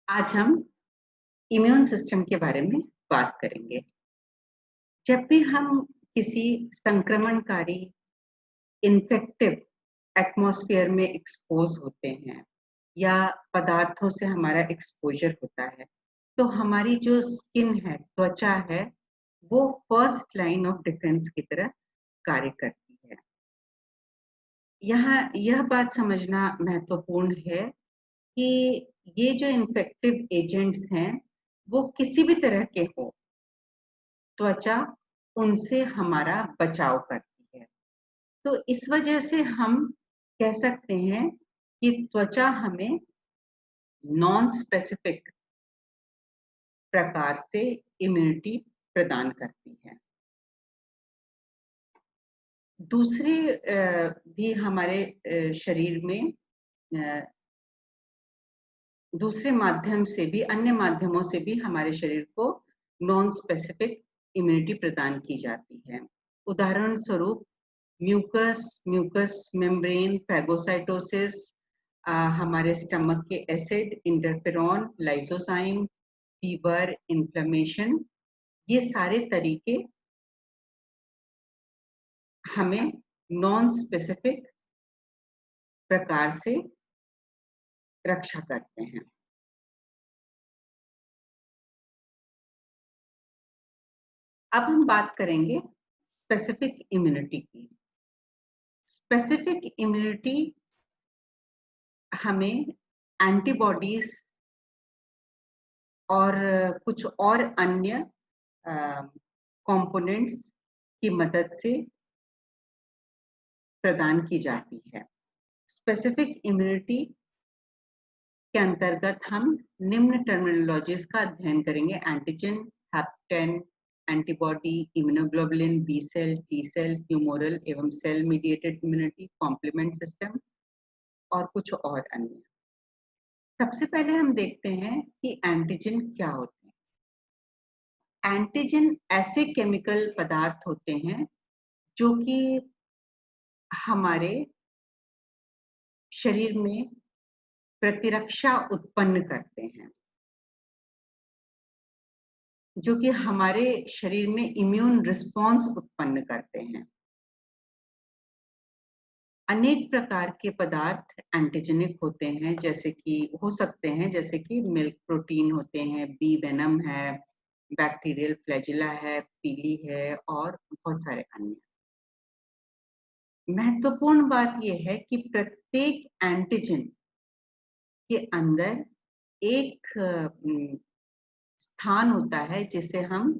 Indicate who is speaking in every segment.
Speaker 1: आज हम immune system के बारे में बात करेंगे। जब भी हम किसी संक्रमणकारी इन्फेक्टिव एटमॉस्फेयर में एक्सपोज होते हैं या पदार्थों से हमारा एक्सपोजर होता है, तो हमारी जो स्किन है, त्वचा है, वो फर्स्ट लाइन ऑफ डिफेंस की तरह कार्य करती है। यहाँ यह बात समझना महत्वपूर्ण है कि ये जो इन्फेक्टिव एजेंट्स हैं, वो किसी भी तरह के हों, त्वचा उनसे हमारा बचाव करती है। तो इस वजह से हम कह सकते हैं कि त्वचा हमें नॉन स्पेसिफिक प्रकार से इम्यूनिटी प्रदान करती है। दूसरे भी हमारे शरीर में दूसरे माध्यम से भी, अन्य माध्यमों से भी हमारे शरीर को नॉन स्पेसिफिक इम्यूनिटी प्रदान की जाती है। उदाहरण स्वरूप म्यूकस मेम्ब्रेन, फैगोसाइटोसिस, हमारे स्टमक के acid, interferon, lysozyme, fever, inflammation, ये सारे तरीके हमें नॉन स्पेसिफिक प्रकार से रक्षा करते हैं। अब हम बात करेंगे स्पेसिफिक इम्यूनिटी की। स्पेसिफिक इम्यूनिटी हमें एंटीबॉडीज और कुछ और अन्य कंपोनेंट्स की मदद से प्रदान की जाती है। स्पेसिफिक इम्यूनिटी के अंतर्गत हम निम्न टर्मिनोलॉजीज का अध्ययन करेंगे: antigen, hapten, antibody, immunoglobulin, B cell, T cell, humoral एवं cell mediated immunity, complement system और कुछ और अन्य। सबसे पहले हम देखते हैं कि एंटीजन क्या होते हैं। एंटीजन ऐसे केमिकल पदार्थ होते हैं जो कि हमारे शरीर में प्रतिरक्षा उत्पन्न करते हैं, जो कि हमारे शरीर में इम्यून रिस्पॉन्स उत्पन्न करते हैं। अनेक प्रकार के पदार्थ एंटीजेनिक होते हैं, जैसे कि हो सकते हैं, जैसे कि मिल्क प्रोटीन होते हैं, बी वेनम है, बैक्टीरियल फ्लैजिला है, पीली है और बहुत सारे अन्य। महत्वपूर्ण बात यह है कि प्रत्येक एंटीजन के अंदर एक स्थान होता है जिसे हम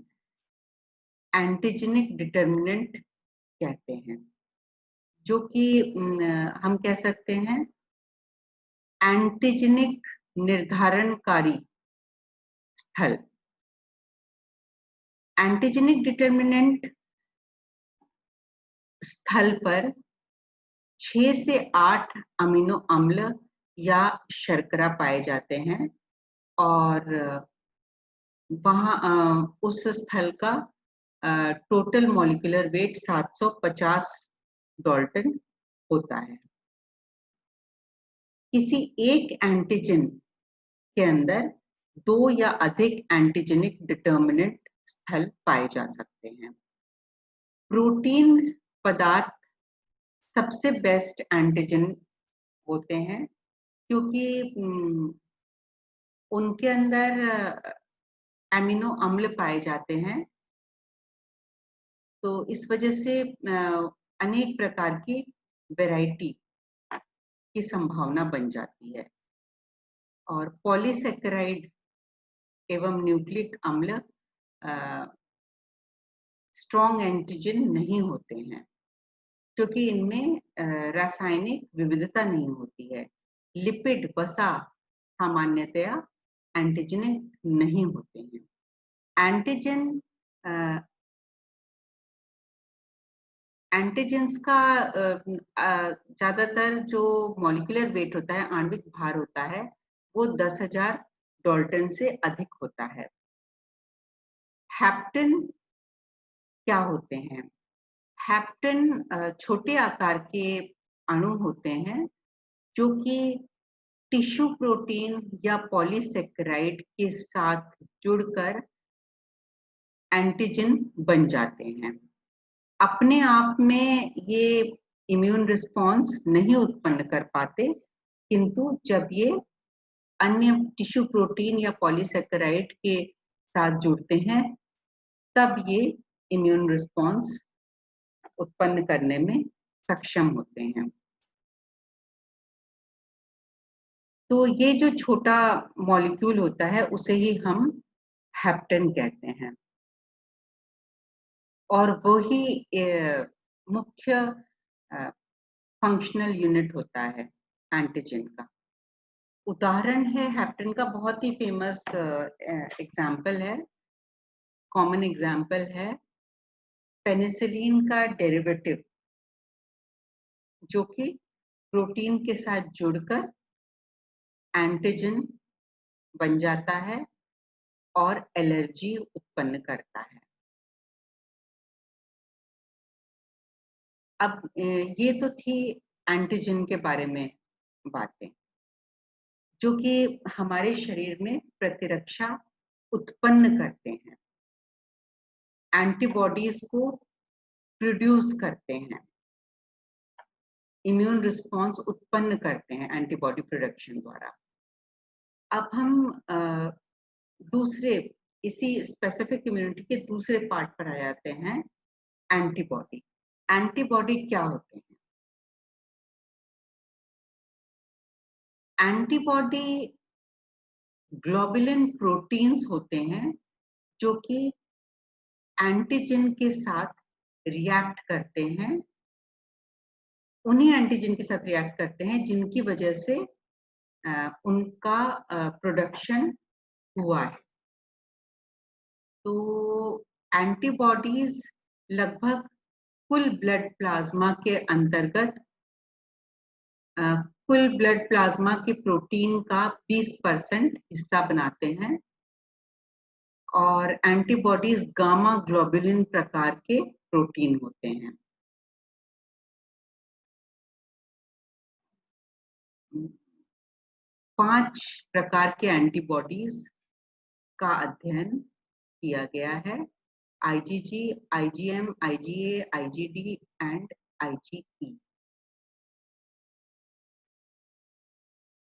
Speaker 1: एंटीजेनिक डिटर्मिनेंट कहते हैं, जो कि हम कह सकते हैं एंटीजेनिक निर्धारणकारी स्थल। एंटीजेनिक डिटर्मिनेंट स्थल पर 6 से 8 अमीनो अम्ल या शर्करा पाए जाते हैं और वहां उस स्थल का टोटल मॉलिक्यूलर वेट 750 डाल्टन होता है। किसी एक एंटीजन के अंदर 2 या अधिक एंटीजेनिक डिटर्मिनेंट स्थल पाए जा सकते हैं। प्रोटीन पदार्थ सबसे बेस्ट एंटीजन होते हैं, क्योंकि उनके अंदर एमिनो अम्ल पाए जाते हैं, तो इस वजह से अनेक प्रकार की वैरायटी की संभावना बन जाती है। और पॉलीसेकेराइड एवं न्यूक्लिक अम्ल स्ट्रॉन्ग एंटीजन नहीं होते हैं, क्योंकि इनमें रासायनिक विविधता नहीं होती है। लिपिड वसा सामान्यतया एंटीजेनिक नहीं होते हैं। एंटीजन एंटीजेंस का ज्यादातर जो मॉलिक्यूलर वेट होता है, आणविक भार होता है, वो 10,000 डाल्टन से अधिक होता है। हैप्टेन क्या होते हैं? हैप्टेन छोटे आकार के अणु होते हैं, जो कि टिश्यू प्रोटीन या पॉलीसेकेराइड के साथ जुड़कर एंटीजन बन जाते हैं। अपने आप में ये इम्यून रिस्पॉन्स नहीं उत्पन्न कर पाते, किंतु जब ये अन्य टिश्यू प्रोटीन या पॉलीसेकेराइड के साथ जुड़ते हैं, तब ये इम्यून रिस्पॉन्स उत्पन्न करने में सक्षम होते हैं। तो ये जो छोटा मॉलिक्यूल होता है उसे ही हम हेप्टेन कहते हैं, और वो ही मुख्य फंक्शनल यूनिट होता है एंटीजन का। उदाहरण है हेप्टेन का, बहुत ही फेमस एग्जाम्पल है, कॉमन एग्जाम्पल है पेनिसिलिन का डेरिवेटिव, जो कि प्रोटीन के साथ जुड़कर एंटीजन बन जाता है और एलर्जी उत्पन्न करता है। अब ये तो थी एंटीजन के बारे में बातें, जो कि हमारे शरीर में प्रतिरक्षा उत्पन्न करते हैं, एंटीबॉडीज को प्रोड्यूस करते हैं, इम्यून रिस्पॉन्स उत्पन्न करते हैं एंटीबॉडी प्रोडक्शन द्वारा। अब हम दूसरे इसी स्पेसिफिक इम्यूनिटी के दूसरे पार्ट पर आ जाते हैं, एंटीबॉडी। एंटीबॉडी क्या होते हैं? एंटीबॉडी ग्लोबुलिन प्रोटीन्स होते हैं जो कि एंटीजन के साथ रिएक्ट करते हैं, उन्हीं एंटीजन के साथ रिएक्ट करते हैं जिनकी वजह से उनका प्रोडक्शन हुआ है। तो एंटीबॉडीज लगभग कुल ब्लड प्लाज्मा के अंतर्गत कुल ब्लड प्लाज्मा के प्रोटीन का 20% हिस्सा बनाते हैं, और एंटीबॉडीज गामा ग्लोबुलिन प्रकार के प्रोटीन होते हैं। पांच प्रकार के एंटीबॉडीज का अध्ययन किया गया है: IgG, IgM, IgA, IgD and IgE।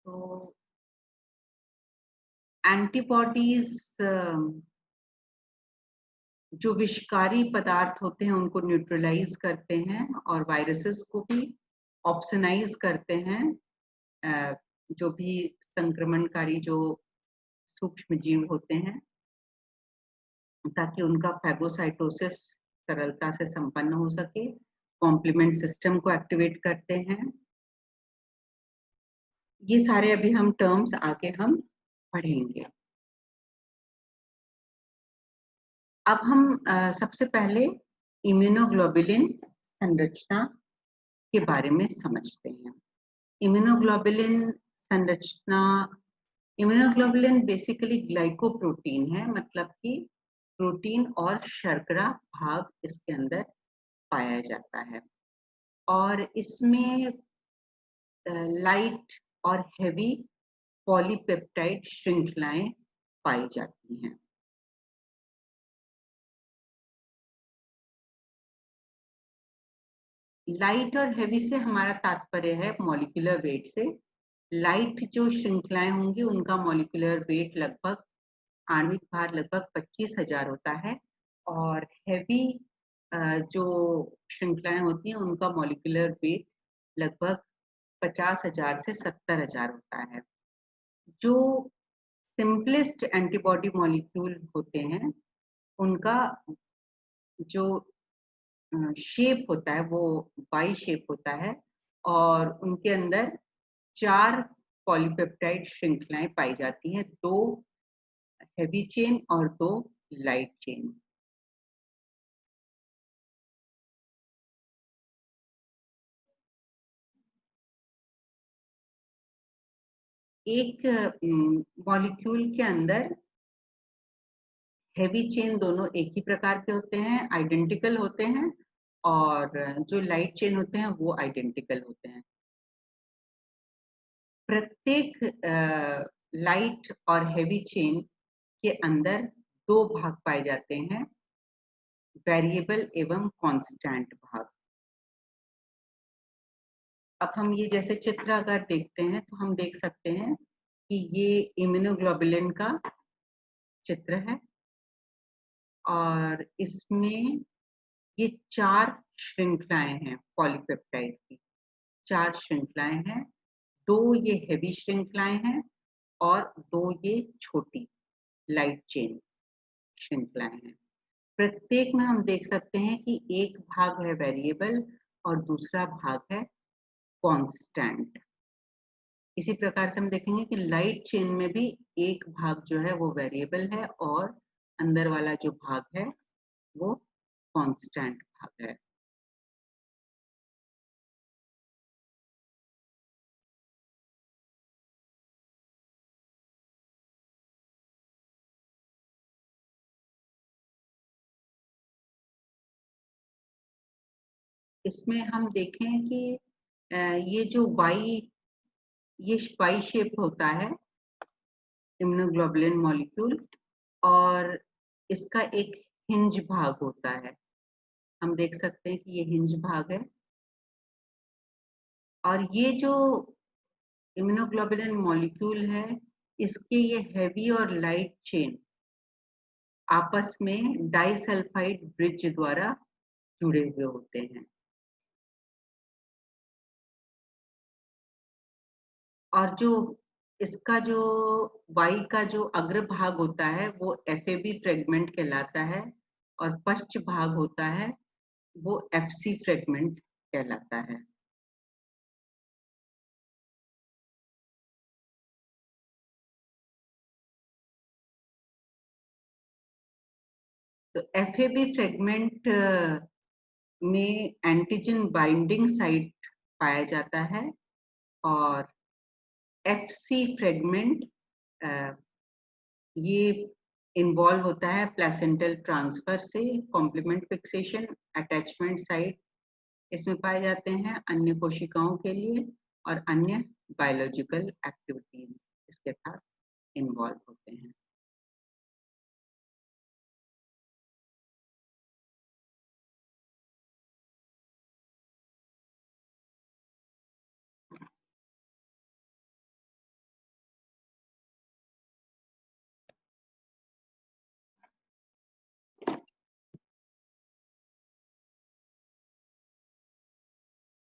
Speaker 1: तो एंटीबॉडीज जो विषकारी पदार्थ होते हैं उनको न्यूट्रलाइज करते हैं, और वायरसेस को भी ऑप्सनाइज करते हैं, जो भी संक्रमणकारी जो सूक्ष्म जीव होते हैं, ताकि उनका फैगोसाइटोसिस सरलता से संपन्न हो सके। कॉम्प्लीमेंट सिस्टम को एक्टिवेट करते हैं। ये सारे अभी हम टर्म्स आगे हम पढ़ेंगे। अब हम सबसे पहले इम्यूनोग्लोबुलिन संरचना के बारे में समझते हैं। इम्यूनोग्लोबुलिन संरचना, इम्यूनोग्लोबुलिन बेसिकली ग्लाइकोप्रोटीन है, मतलब कि प्रोटीन और शर्करा भाग इसके अंदर पाया जाता है, और इसमें लाइट और हेवी पॉलीपेप्टाइड श्रृंखलाएं पाई जाती हैं। लाइट और हेवी से हमारा तात्पर्य है मॉलिक्यूलर वेट से। लाइट जो श्रृंखलाएं होंगी उनका मॉलिक्यूलर वेट लगभग, आणविक भार लगभग 25,000 होता है, और हेवी जो श्रृंखलाएं होती हैं उनका मॉलिक्यूलर वेट लगभग 50,000 से 70,000 होता है। जो सिंपलेस्ट एंटीबॉडी मॉलिक्यूल होते हैं उनका जो शेप होता है वो वाई शेप होता है, और उनके अंदर 4 पॉलीपेप्टाइड श्रृंखलाएं पाई जाती हैं, 2 हेवी चेन और 2 लाइट चेन। एक मॉलिक्यूल के अंदर हेवी चेन दोनों एक ही प्रकार के होते हैं, आइडेंटिकल होते हैं, और जो लाइट चेन होते हैं वो आइडेंटिकल होते हैं। प्रत्येक लाइट और हेवी चेन के अंदर 2 भाग पाए जाते हैं, वेरिएबल एवं कांस्टेंट भाग। अब हम ये जैसे चित्र अगर देखते हैं तो हम देख सकते हैं कि ये इम्यूनोग्लोबुलिन का चित्र है और इसमें ये 4 श्रृंखलाएं हैं पॉलीपेप्टाइड की, 4 श्रृंखलाएं हैं, 2 ये हेवी श्रृंखलाएं हैं और 2 ये छोटी लाइट चेन श्रृंखलाएं हैं। प्रत्येक में हम देख सकते हैं कि एक भाग है वेरिएबल और दूसरा भाग है कांस्टेंट। इसी प्रकार से हम देखेंगे कि लाइट चेन में भी एक भाग जो है वो वेरिएबल है और अंदर वाला जो भाग है वो कांस्टेंट भाग है। इसमें हम देखें कि ये जो ये वाई शेप होता है इम्यूनोग्लोबुलिन मॉलिक्यूल और इसका एक हिंज भाग होता है। हम देख सकते हैं कि ये हिंज भाग है और ये जो इम्यूनोग्लोबुलिन मॉलिक्यूल है, इसके ये हेवी और लाइट चेन आपस में डाइसल्फाइड ब्रिज द्वारा जुड़े हुए होते हैं। और जो इसका जो वाई का जो अग्र भाग होता है वो एफएबी फ्रेगमेंट कहलाता है और पश्च भाग होता है वो एफसी फ्रेगमेंट कहलाता है। तो एफएबी फ्रेगमेंट में एंटीजन बाइंडिंग साइट पाया जाता है और एफसी फ्रेगमेंट ये इन्वॉल्व होता है प्लेसेंटल ट्रांसफर से, कॉम्प्लीमेंट फिक्सेशन, अटैचमेंट साइट इसमें पाए जाते हैं अन्य कोशिकाओं के लिए और अन्य बायोलॉजिकल एक्टिविटीज इसके साथ इन्वॉल्व होते हैं।